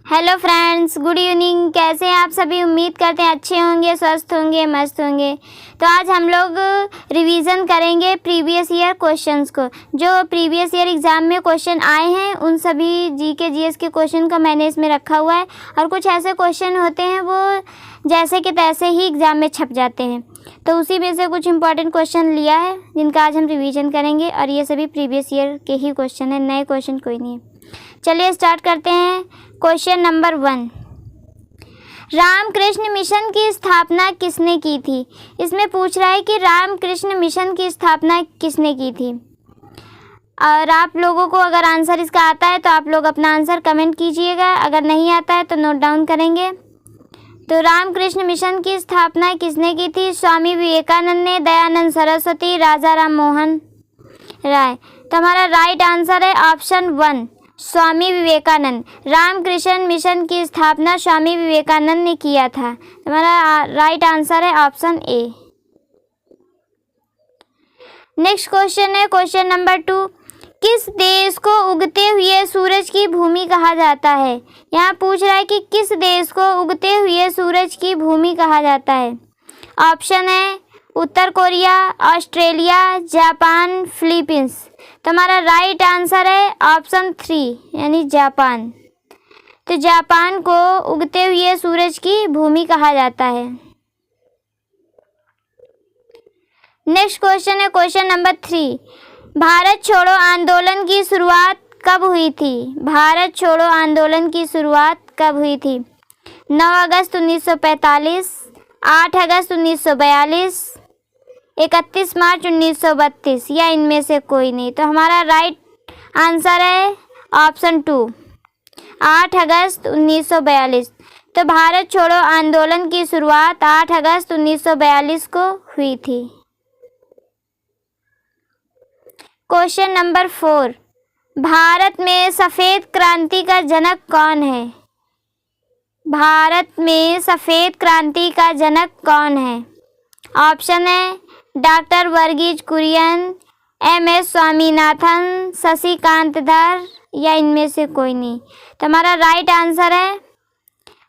Hello friends, good evening. कैसे हैं आप सभी? उम्मीद करते हैं अच्छे होंगे, स्वस्थ होंगे, मस्त होंगे। तो आज हम लोग रिवीजन करेंगे प्रीवियस ईयर क्वेश्चंस को। जो प्रीवियस ईयर एग्ज़ाम में क्वेश्चन आए हैं उन सभी जीके जीएस के क्वेश्चन का मैंने इसमें रखा हुआ है। और कुछ ऐसे क्वेश्चन होते हैं वो जैसे कि तैसे ही एग्ज़ाम में छप जाते हैं, तो उसी में से कुछ इंपॉर्टेंट क्वेश्चन लिया है जिनका आज हम रिवीजन करेंगे। और ये सभी प्रीवियस ईयर के ही क्वेश्चन हैं, नए क्वेश्चन कोई नहीं है। चलिए स्टार्ट करते हैं। क्वेश्चन नंबर 1, रामकृष्ण मिशन की स्थापना किसने की थी? इसमें पूछ रहा है कि रामकृष्ण मिशन की स्थापना किसने की थी। और आप लोगों को अगर आंसर इसका आता है तो आप लोग अपना आंसर कमेंट कीजिएगा, अगर नहीं आता है तो नोट डाउन करेंगे। तो रामकृष्ण मिशन की स्थापना किसने की थी? स्वामी विवेकानंद ने, दयानंद सरस्वती, राजा राम मोहन राय। तो हमारा राइट आंसर है ऑप्शन 1, स्वामी विवेकानंद। रामकृष्ण मिशन की स्थापना स्वामी विवेकानंद ने किया था। हमारा राइट आंसर है ऑप्शन ए। नेक्स्ट क्वेश्चन है क्वेश्चन नंबर 2, किस देश को उगते हुए सूरज की भूमि कहा जाता है? यहाँ पूछ रहा है कि किस देश को उगते हुए सूरज की भूमि कहा जाता है। ऑप्शन है उत्तर कोरिया, ऑस्ट्रेलिया, जापान, फिलीपींस। तो हमारा राइट आंसर है ऑप्शन 3 यानी जापान। तो जापान को उगते हुए सूरज की भूमि कहा जाता है। नेक्स्ट क्वेश्चन है क्वेश्चन नंबर 3, भारत छोड़ो आंदोलन की शुरुआत कब हुई थी? भारत छोड़ो आंदोलन की शुरुआत कब हुई थी? 9 अगस्त 1945, 8 अगस्त 1942, 31 मार्च 1932 या इनमें से कोई नहीं। तो हमारा राइट आंसर है ऑप्शन 2, 8 अगस्त 1942। तो भारत छोड़ो आंदोलन की शुरुआत 8 अगस्त 1942 को हुई थी। क्वेश्चन नंबर 4, भारत में सफ़ेद क्रांति का जनक कौन है? भारत में सफ़ेद क्रांति का जनक कौन है? ऑप्शन है डॉक्टर वर्गीज कुरियन, MS स्वामीनाथन, शशिकांत धर या इनमें से कोई नहीं। तो हमारा राइट आंसर है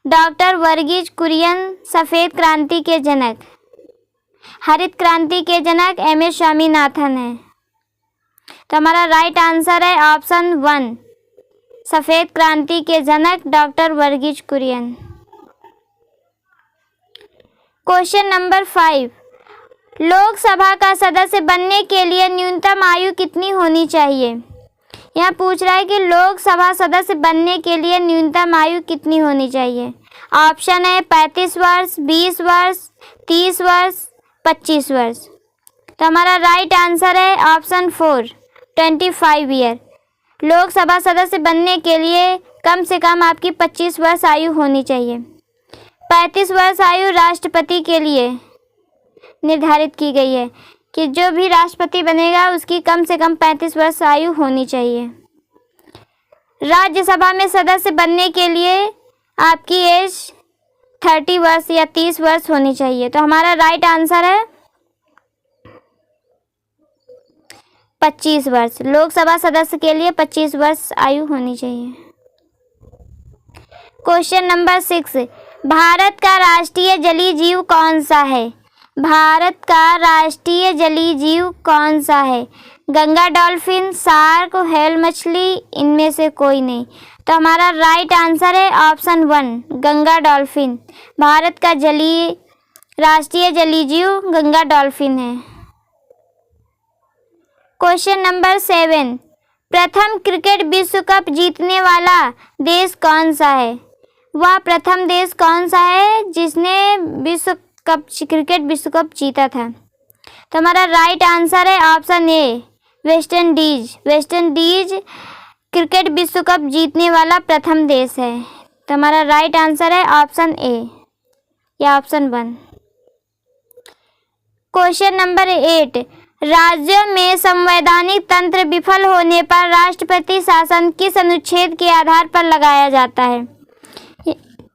डॉक्टर वर्गीज कुरियन, सफ़ेद क्रांति के जनक। हरित क्रांति के जनक MS स्वामीनाथन है। तो हमारा राइट आंसर है ऑप्शन 1, सफ़ेद क्रांति के जनक doctor Verghese Kurien. Question number 5, Lok Sabha का सदस्य बनने के लिए न्यूनतम आयु कितनी होनी चाहिए? यहाँ पूछ रहा है कि लोकसभा सदस्य बनने के लिए न्यूनतम आयु कितनी होनी चाहिए। ऑप्शन है 35 वर्ष, 20 वर्ष, 30 वर्ष, 25 वर्ष। तो हमारा राइट आंसर है ऑप्शन 4, 25 ईयर। लोकसभा सदस्य बनने के लिए कम से कम आपकी 25 वर्ष आयु होनी चाहिए। 35 वर्ष आयु राष्ट्रपति के लिए निर्धारित की गई है कि जो भी राष्ट्रपति बनेगा उसकी कम से कम 35 वर्ष आयु होनी चाहिए। राज्यसभा में सदस्य बनने के लिए आपकी एज 30 वर्ष या 30 वर्ष होनी चाहिए। तो हमारा राइट आंसर है 25 वर्ष। लोकसभा सदस्य के लिए 25 वर्ष आयु होनी चाहिए। क्वेश्चन नंबर 6, भारत का राष्ट्रीय जलीय जीव कौन सा है? भारत का राष्ट्रीय जलीय जीव कौन सा है? गंगा डॉल्फिन, शार्क, व्हेल मछली, इनमें से कोई नहीं। तो हमारा राइट आंसर है ऑप्शन 1, गंगा डॉल्फिन। भारत का राष्ट्रीय जलीय जीव गंगा डॉल्फिन है। क्वेश्चन नंबर 7, प्रथम क्रिकेट विश्व कप जीतने वाला देश कौन सा है? वह प्रथम देश कौन सा है जिसने क्रिकेट विश्व कप जीता था? तो हमारा राइट आंसर है option A, West Indies. West Indies cricket विश्व कप जीतने वाला प्रथम देश है। तो हमारा राइट आंसर है ऑप्शन ए या ऑप्शन 1। क्वेश्चन नंबर 8, राज्यों में संवैधानिक तंत्र विफल होने पर राष्ट्रपति शासन किस अनुच्छेद के आधार पर लगाया जाता है?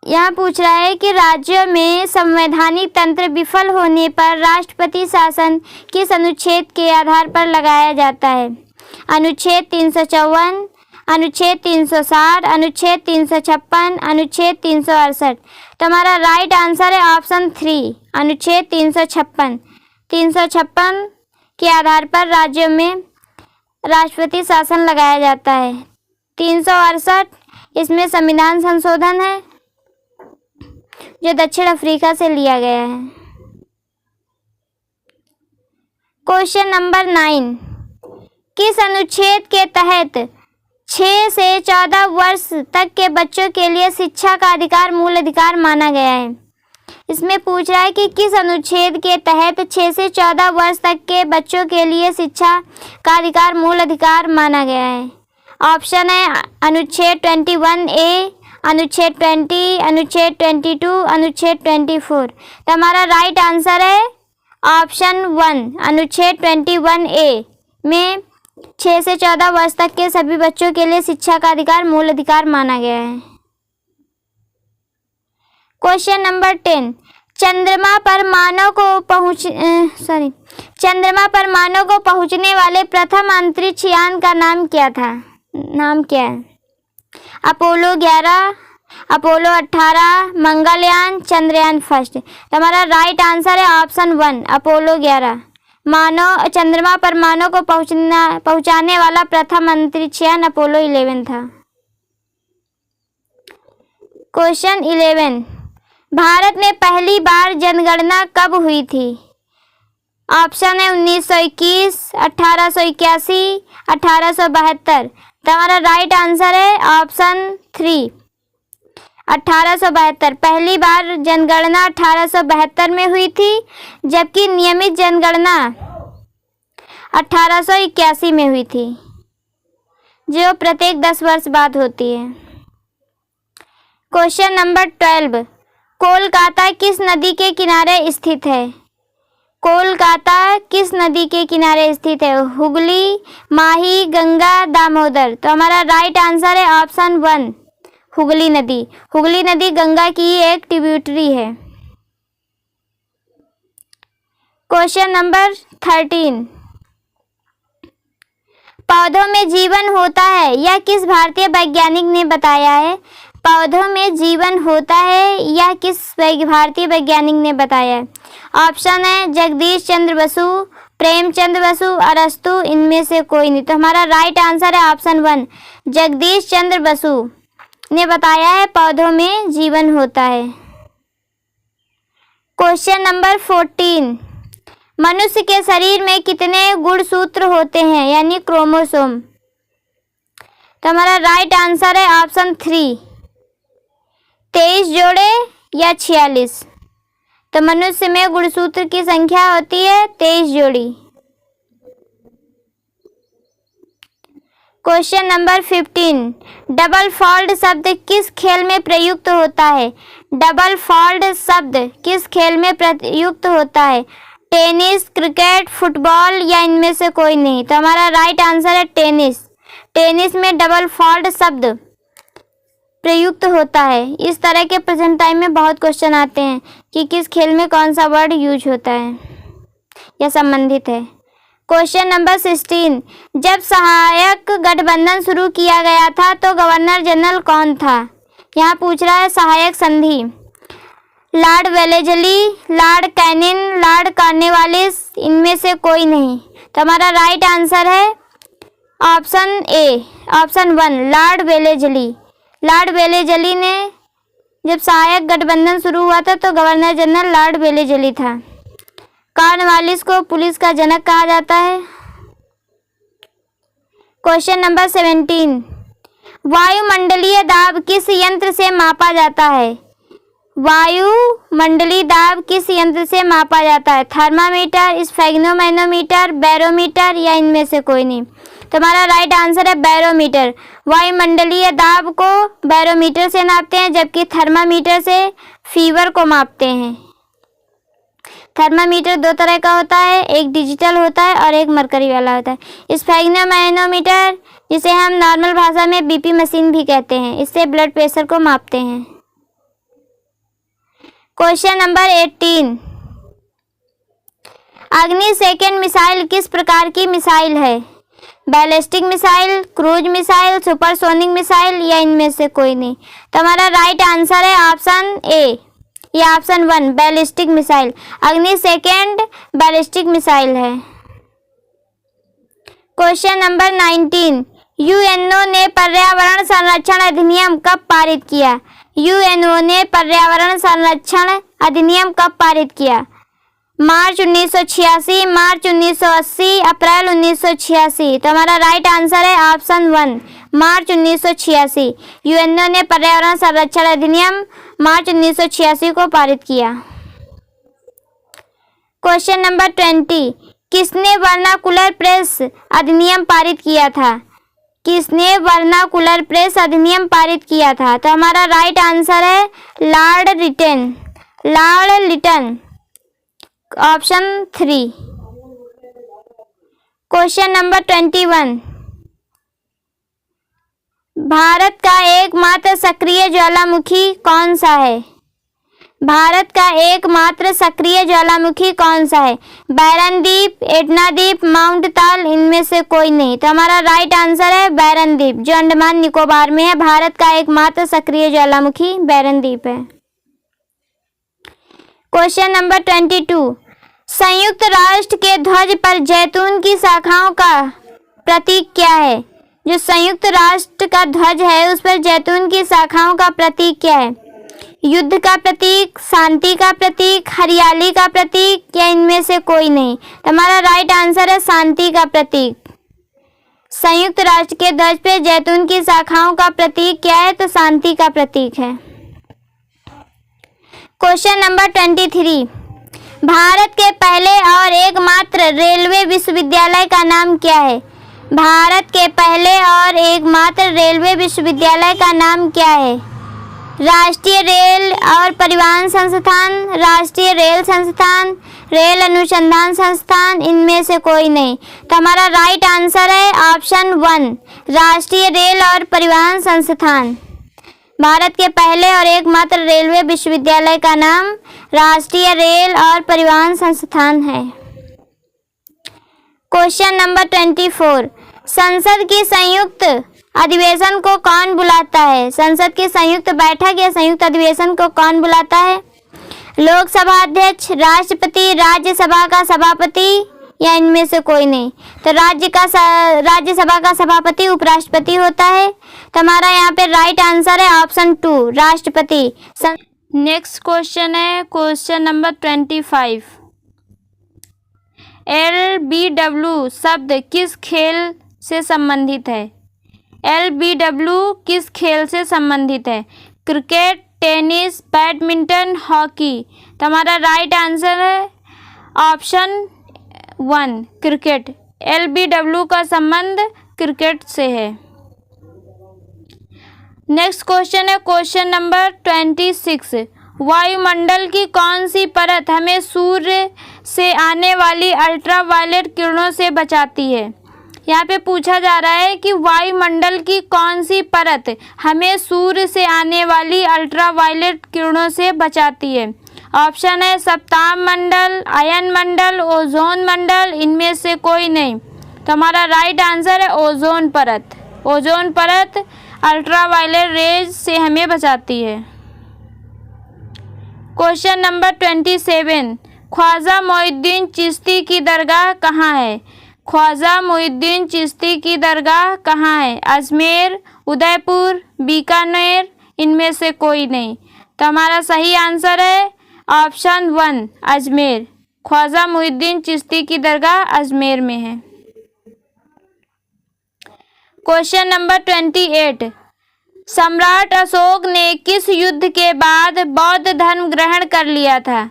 यहाँ पूछ रहा है कि राज्यों में संवैधानिक तंत्र विफल होने पर राष्ट्रपति शासन किस अनुच्छेद के आधार पर लगाया जाता है? अनुच्छेद 354, अनुच्छेद 360, अनुच्छेद 356, अनुच्छेद 368। तो हमारा राइट आंसर है ऑप्शन 3, अनुच्छेद 356। 356 के आधार पर राज्यों में राष्ट्रपति शासन लगाया जाता है। 368 इसमें संविधान संशोधन है जो दक्षिण अफ्रीका से लिया गया है। क्वेश्चन नंबर 9, किस अनुच्छेद के तहत 6 से 14 वर्ष तक के बच्चों के लिए शिक्षा का अधिकार मूल अधिकार माना गया है? इसमें पूछ रहा है कि किस अनुच्छेद के तहत 6 से 14 वर्ष तक के बच्चों के लिए शिक्षा का अधिकार मूल अधिकार माना गया है। ऑप्शन है अनुच्छेद 21A, अनुच्छेद 20, अनुच्छेद 22, अनुच्छेद 24। तो हमारा राइट आंसर है ऑप्शन 1, अनुच्छेद 21A में 6 से 14 वर्ष तक के सभी बच्चों के लिए शिक्षा का अधिकार मूल अधिकार माना गया है। क्वेश्चन नंबर 10, चंद्रमा पर मानव को पहुंचने वाले प्रथम अंतरिक्ष यान का नाम क्या था? नाम क्या है? Apollo 11, Apollo 18, Mangalyaan, Chandrayaan first. तो हमारा राइट आंसर है ऑप्शन 1, अपोलो 11। चंद्रमा पर मानव को पहुंचाने वाला प्रथम अंतरिक्ष यान अपोलो 11 था। क्वेश्चन 11, भारत में पहली बार जनगणना कब हुई थी? ऑप्शन है 1921, 1881, 1872। तो हमारा राइट आंसर है ऑप्शन 3, 1872। पहली बार जनगणना 1872 में हुई थी, जबकि नियमित जनगणना 1881 में हुई थी, जो प्रत्येक 10 वर्ष बाद होती है। क्वेश्चन नंबर 12, कोलकाता किस नदी के किनारे स्थित है? कोलकाता किस नदी के किनारे स्थित है? हुगली, माही, गंगा, दामोदर। तो हमारा राइट आंसर है ऑप्शन 1, हुगली नदी। हुगली नदी गंगा की एक ट्रिब्यूटरी है। क्वेश्चन नंबर 13, पौधों में जीवन होता है यह किस भारतीय वैज्ञानिक ने बताया है? पौधों में जीवन होता है यह किस भारतीय वैज्ञानिक ने बताया है? ऑप्शन है जगदीश चंद्र बसु, प्रेमचंद बसु, अरस्तु, इनमें से कोई नहीं। तो हमारा राइट आंसर है ऑप्शन 1, जगदीश चंद्र बसु ने बताया है पौधों में जीवन होता है। क्वेश्चन नंबर 14, मनुष्य के शरीर में कितने गुणसूत्र होते हैं यानी क्रोमोसोम? तो हमारा राइट आंसर है ऑप्शन 3, 23 जोड़े या 46। तो मनुष्य में गुणसूत्र की संख्या होती है 23 जोड़ी। क्वेश्चन नंबर 15, डबल फॉल्ट शब्द किस खेल में प्रयुक्त होता है? डबल फॉल्ट शब्द किस खेल में प्रयुक्त होता है? टेनिस, क्रिकेट, फुटबॉल या इनमें से कोई नहीं। तो हमारा राइट आंसर है टेनिस। टेनिस में डबल फॉल्ट शब्द प्रयुक्त होता है। इस तरह के प्रेजेंट टाइम में बहुत क्वेश्चन आते हैं कि किस खेल में कौन सा वर्ड यूज होता है या संबंधित है। क्वेश्चन नंबर 16, जब सहायक गठबंधन शुरू किया गया था तो गवर्नर जनरल कौन था? यहाँ पूछ रहा है सहायक संधि। Lord Wellesley, Lord Canning, Lord Cornwallis, इनमें से कोई नहीं। तो हमारा राइट आंसर है option A, option 1, Lord Wellesley. Lord Wellesley ने जब सहायक गठबंधन शुरू हुआ था तो गवर्नर जनरल लॉर्ड वेलेस्ली था। कॉर्नवालिस को पुलिस का जनक कहा जाता है। क्वेश्चन नंबर 17, वायुमंडलीय दाब किस यंत्र से मापा जाता है? वायुमंडलीय दाब किस यंत्र से मापा जाता है? थर्मामीटर, स्फेग्नोमैनोमीटर, बैरोमीटर या इनमें से कोई नहीं। तो हमारा राइट आंसर है बैरोमीटर। वायुमंडलीय दाब को बैरोमीटर से नापते हैं, जबकि थर्मामीटर से फीवर को मापते हैं। थर्मामीटर 2 तरह का होता है, एक डिजिटल होता है और एक मरकरी वाला होता है। स्फेग्नोमैनोमीटर, जिसे हम नॉर्मल भाषा में बीपी मशीन भी कहते हैं, इससे ब्लड प्रेशर को मापते हैं। क्वेश्चन नंबर 18, अग्नि सेकंड मिसाइल किस प्रकार की मिसाइल है? Ballistic missile, cruise missile, supersonic missile या इनमें से कोई नहीं। तो हमारा राइट आंसर है ऑप्शन ए या ऑप्शन 1 बैलिस्टिक मिसाइल। अग्नि सेकेंड बैलिस्टिक मिसाइल है। क्वेश्चन नंबर 19, यूएनओ ने पर्यावरण संरक्षण अधिनियम कब पारित किया? यूएनओ ने पर्यावरण संरक्षण अधिनियम कब पारित किया? मार्च 1986, मार्च 1980, अप्रैल 1986। तो हमारा राइट आंसर है ऑप्शन 1 मार्च 1986। यूएनओ ने पर्यावरण संरक्षण अधिनियम मार्च 1986 को पारित किया। क्वेश्चन नंबर 20, किसने वर्नाकुलर प्रेस अधिनियम पारित किया था? किसने वर्नाकुलर प्रेस अधिनियम पारित किया था? तो हमारा राइट आंसर है Lord Lytton, option 3। Question number 21, Bharat का एकमात्र सक्रिय ज्वालामुखी कौन सा है? भारत का एकमात्र सक्रिय ज्वालामुखी कौन सा है? बैरन द्वीप, एटना द्वीप, माउंट ताल, इनमें से कोई नहीं। तो हमारा राइट आंसर है बैरन द्वीप, जो अंडमान निकोबार में है। भारत का एकमात्र सक्रिय ज्वालामुखी बैरन द्वीप है। क्वेश्चन नंबर 22, संयुक्त राष्ट्र के ध्वज पर जैतून की शाखाओं का प्रतीक क्या है? जो संयुक्त राष्ट्र का ध्वज है उस पर जैतून की शाखाओं का प्रतीक क्या है? युद्ध का प्रतीक, शांति का प्रतीक, हरियाली का प्रतीक या इनमें से कोई नहीं। तो हमारा राइट आंसर है शांति का प्रतीक। संयुक्त राष्ट्र के ध्वज पे जैतून की शाखाओं का प्रतीक क्या है? तो शांति का प्रतीक है। क्वेश्चन नंबर 23, भारत के पहले और एकमात्र रेलवे विश्वविद्यालय का नाम क्या है? भारत के पहले और एकमात्र रेलवे विश्वविद्यालय का नाम क्या है? राष्ट्रीय रेल और परिवहन संस्थान, राष्ट्रीय रेल संस्थान, रेल अनुसंधान संस्थान, इनमें से कोई नहीं। तो हमारा राइट आंसर है ऑप्शन 1 राष्ट्रीय रेल और परिवहन संस्थान। भारत के पहले और एकमात्र रेलवे विश्वविद्यालय का नाम राष्ट्रीय रेल और परिवहन संस्थान है। क्वेश्चन नंबर 24, संसद की संयुक्त अधिवेशन को कौन बुलाता है? संसद की संयुक्त बैठक या संयुक्त अधिवेशन को कौन बुलाता है? लोकसभा अध्यक्ष, राष्ट्रपति, राज्यसभा का सभापति या इनमें से कोई नहीं। तो राज्यसभा का सभापति उपराष्ट्रपति होता है। तो हमारा यहाँ पे राइट आंसर है ऑप्शन 2 राष्ट्रपति। नेक्स्ट क्वेश्चन है क्वेश्चन नंबर 25, LBW शब्द किस खेल से संबंधित है? LBW किस खेल से संबंधित है? Cricket, tennis, badminton, hockey. तो हमारा राइट आंसर है ऑप्शन 1 क्रिकेट। LBW का संबंध क्रिकेट से है। नेक्स्ट क्वेश्चन है क्वेश्चन नंबर 26, वायुमंडल की कौन सी परत हमें सूर्य से आने वाली अल्ट्रावायलेट किरणों से बचाती है? यहाँ पे पूछा जा रहा है कि वायुमंडल की कौन सी परत हमें सूर्य से आने वाली अल्ट्रावायलेट किरणों से बचाती है? ऑप्शन है सप्ताह मंडल, आयन मंडल, ओजोन मंडल, इनमें से कोई नहीं। तो हमारा राइट आंसर है ओजोन परत। ओजोन परत अल्ट्रावायलेट रेज से हमें बचाती है। क्वेश्चन नंबर 27, ख्वाजा मोइनुद्दीन चिश्ती की दरगाह कहाँ है? ख्वाजा मोइनुद्दीन चिश्ती की दरगाह कहाँ है? अजमेर, उदयपुर, बीकानेर, इनमें से कोई नहीं। तो हमारा सही आंसर है ऑप्शन 1 अजमेर। ख्वाजा मोइनुद्दीन चिश्ती की दरगाह अजमेर में है। क्वेश्चन नंबर 28, सम्राट अशोक ने किस युद्ध के बाद बौद्ध धर्म ग्रहण कर लिया था?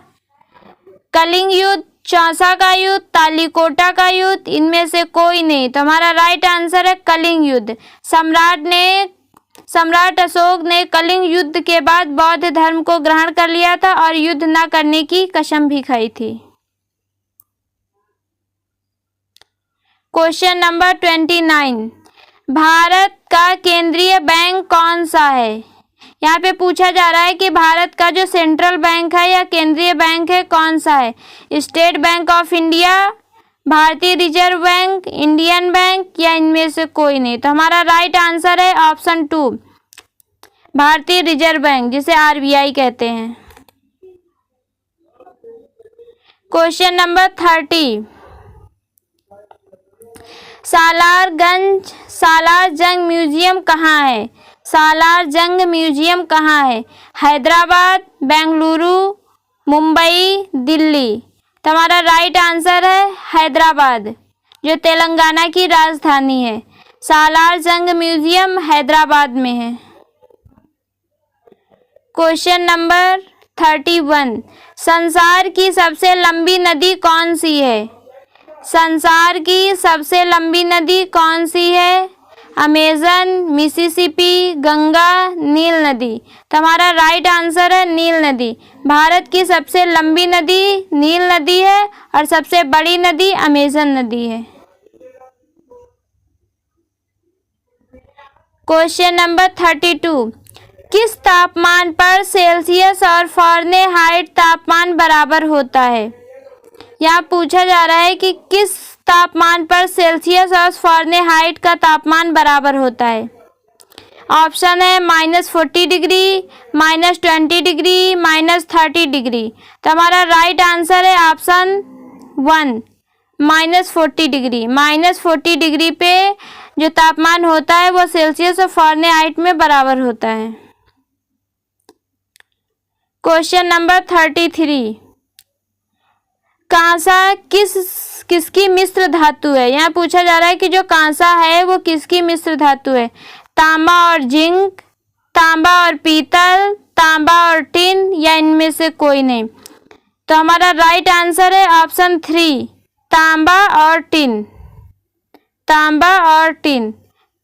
कलिंग युद्ध, चौसा का युद्ध, तालिकोटा का युद्ध, इनमें से कोई नहीं। तो हमारा राइट आंसर है कलिंग युद्ध। सम्राट अशोक ने कलिंग युद्ध के बाद बौद्ध धर्म को ग्रहण कर लिया था और युद्ध न करने की कसम भी खाई थी। क्वेश्चन नंबर 29, भारत का केंद्रीय बैंक कौन सा है? यहाँ पे पूछा जा रहा है कि भारत का जो सेंट्रल बैंक है या केंद्रीय बैंक है कौन सा है? स्टेट बैंक ऑफ इंडिया, भारतीय रिजर्व बैंक, इंडियन बैंक या इनमें से कोई नहीं। तो हमारा राइट आंसर है ऑप्शन 2, भारतीय रिजर्व बैंक, जिसे आरबीआई कहते हैं। क्वेश्चन नंबर 30, सालार जंग म्यूजियम कहाँ है? सालार जंग म्यूजियम कहाँ है? हैदराबाद, बेंगलुरु, मुंबई, दिल्ली। तो हमारा राइट आंसर है हैदराबाद, जो तेलंगाना की राजधानी है। सालार जंग म्यूजियम हैदराबाद में है। क्वेश्चन नंबर 31, संसार की सबसे लंबी नदी कौन सी है? संसार की सबसे लंबी नदी कौन सी है? अमेजन, मिसिसिपी, गंगा, नील नदी। तो हमारा राइट आंसर है नील नदी। भारत की सबसे लंबी नदी नील नदी है और सबसे बड़ी नदी अमेजन नदी है। क्वेश्चन नंबर 32, किस तापमान पर सेल्सियस और फ़ारेनहाइट तापमान बराबर होता है? यहाँ पूछा जा रहा है कि किस तापमान पर सेल्सियस और फ़ारेनहाइट का तापमान बराबर होता है। ऑप्शन है -40 डिग्री, -20 डिग्री, -30 डिग्री। तो हमारा राइट आंसर है ऑप्शन 1, -40 डिग्री। -40 डिग्री पे जो तापमान होता है वो सेल्सियस और फ़ारेनहाइट में बराबर होता है। क्वेश्चन नंबर 33, कांसा किसकी मिश्र धातु है? यहाँ पूछा जा रहा है कि जो कांसा है वो किसकी मिश्र धातु है? तांबा और जिंक, तांबा और पीतल, तांबा और टिन या इनमें से कोई नहीं। तो हमारा राइट आंसर है ऑप्शन 3, तांबा और टिन। तांबा और टिन।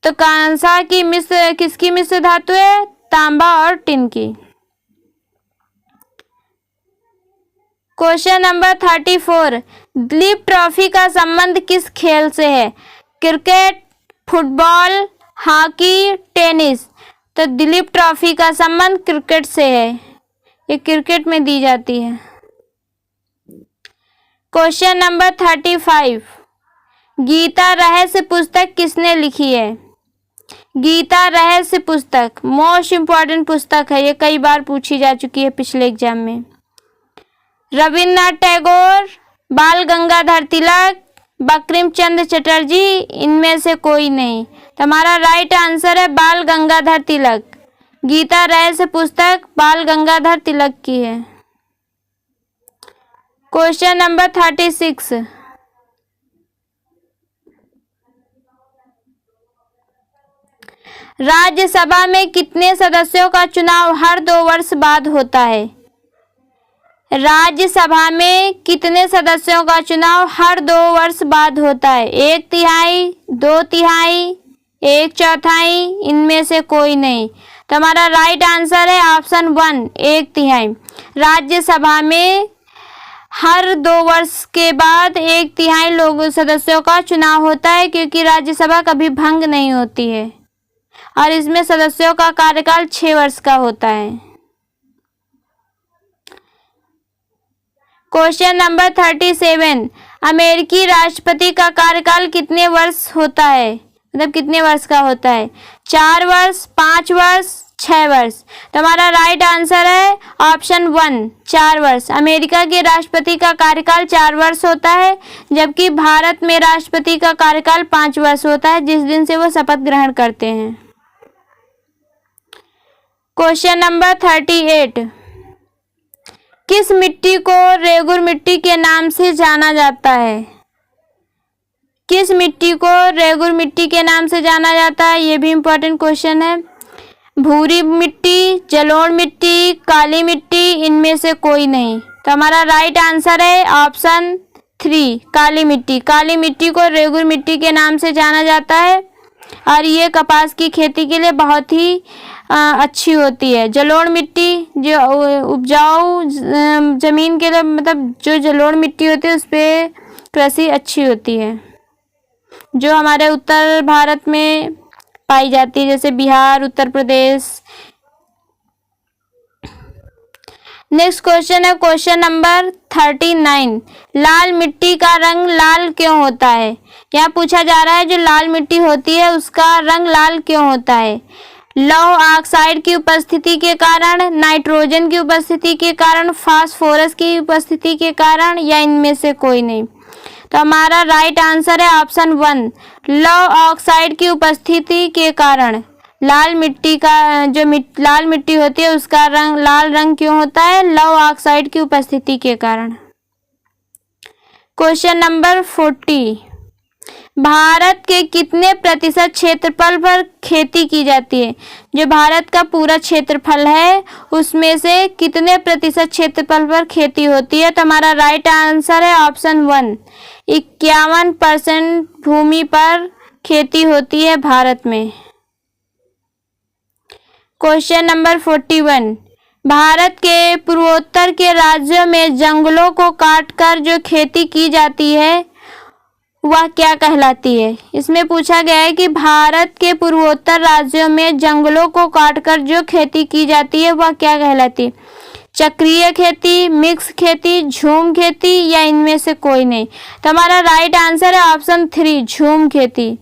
तो कांसा की मिश्र किसकी मिश्र धातु है? तांबा और टिन की। क्वेश्चन नंबर 34, दिलीप ट्रॉफी का संबंध किस खेल से है? Cricket, football, hockey, tennis. तो दिलीप ट्रॉफी का संबंध क्रिकेट से है, ये क्रिकेट में दी जाती है। क्वेश्चन नंबर 35, गीता रहस्य पुस्तक किसने लिखी है? गीता रहस्य पुस्तक मोस्ट इम्पॉर्टेंट पुस्तक है, ये कई बार पूछी जा चुकी है पिछले एग्जाम में। रविन्द्रनाथ टैगोर, बाल गंगाधर तिलक, बंकिम चंद्र चटर्जी, इनमें से कोई नहीं। तो हमारा राइट आंसर है बाल गंगाधर तिलक। गीता रहस्य पुस्तक बाल गंगाधर तिलक की है। क्वेश्चन नंबर 36, राज्यसभा में कितने सदस्यों का चुनाव हर 2 वर्ष बाद होता है? राज्यसभा में कितने सदस्यों का चुनाव हर 2 वर्ष बाद होता है? 1/3, 2/3, 1/4, इनमें से कोई नहीं। तो हमारा राइट आंसर है ऑप्शन 1, 1/3। राज्यसभा में हर 2 वर्ष के बाद 1/3 लोग सदस्यों का चुनाव होता है, क्योंकि राज्यसभा कभी भंग नहीं होती है और इसमें सदस्यों का कार्यकाल 6 वर्ष का होता है। क्वेश्चन नंबर 37, अमेरिकी राष्ट्रपति का कार्यकाल कितने वर्ष होता है? मतलब कितने वर्ष का होता है? 4 वर्ष, 5 वर्ष, 6 वर्ष। तो हमारा राइट आंसर है ऑप्शन 1, 4 वर्ष। अमेरिका के राष्ट्रपति का कार्यकाल 4 वर्ष होता है, जबकि भारत में राष्ट्रपति का कार्यकाल 5 वर्ष होता है, जिस दिन से वो शपथ ग्रहण करते हैं। क्वेश्चन नंबर 38, किस मिट्टी को रेगुर मिट्टी के नाम से जाना जाता है? किस मिट्टी को रेगुर मिट्टी के नाम से जाना जाता है? ये भी इम्पोर्टेंट क्वेश्चन है। भूरी मिट्टी, जलोढ़ मिट्टी, काली मिट्टी, इनमें से कोई नहीं। तो हमारा राइट आंसर है ऑप्शन 3, काली मिट्टी। काली मिट्टी को रेगुर मिट्टी के नाम से जाना जाता है और ये कपास की खेती के लिए बहुत ही अच्छी होती है। जलोढ़ मिट्टी जो उपजाऊ जमीन के लिए, मतलब जो जलोढ़ मिट्टी होती है उस पर कृषि अच्छी होती है, जो हमारे उत्तर भारत में पाई जाती है, जैसे बिहार, उत्तर प्रदेश। नेक्स्ट क्वेश्चन है क्वेश्चन नंबर 39। लाल मिट्टी का रंग लाल क्यों होता है? यहाँ पूछा जा रहा है जो लाल मिट्टी होती है उसका रंग लाल क्यों होता है? लौह ऑक्साइड की उपस्थिति के कारण, नाइट्रोजन की उपस्थिति के कारण, फास्फोरस की उपस्थिति के कारण, या इनमें से कोई नहीं। तो हमारा राइट आंसर है ऑप्शन 1, लौह ऑक्साइड की उपस्थिति के कारण। लाल मिट्टी का लाल मिट्टी होती है उसका रंग लाल रंग क्यों होता है? लौह ऑक्साइड की उपस्थिति के कारण। Question number 40। भारत के कितने प्रतिशत क्षेत्रफल पर खेती की जाती है? जो भारत का पूरा क्षेत्रफल है उसमें से कितने प्रतिशत क्षेत्रफल पर खेती होती है? तो हमारा राइट आंसर है ऑप्शन 1, 51% भूमि पर खेती होती है भारत में। Question number 41। भारत के पूर्वोत्तर के राज्यों में जंगलों को काटकर जो खेती की जाती है वह क्या कहलाती है? इसमें पूछा गया है कि भारत के पूर्वोत्तर राज्यों में जंगलों को काटकर जो खेती की जाती है वह क्या कहलाती है? चक्रीय खेती, मिक्स खेती, झूम खेती, या इनमें से कोई नहीं। तो हमारा राइट आंसर है ऑप्शन 3, झूम खेती।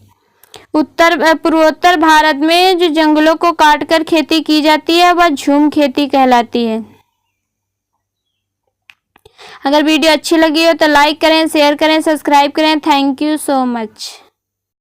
पूर्वोत्तर भारत में जो जंगलों को काटकर खेती की जाती है वह झूम खेती कहलाती है। अगर वीडियो अच्छी लगी हो तो लाइक करें, शेयर करें, सब्सक्राइब करें। Thank you so much.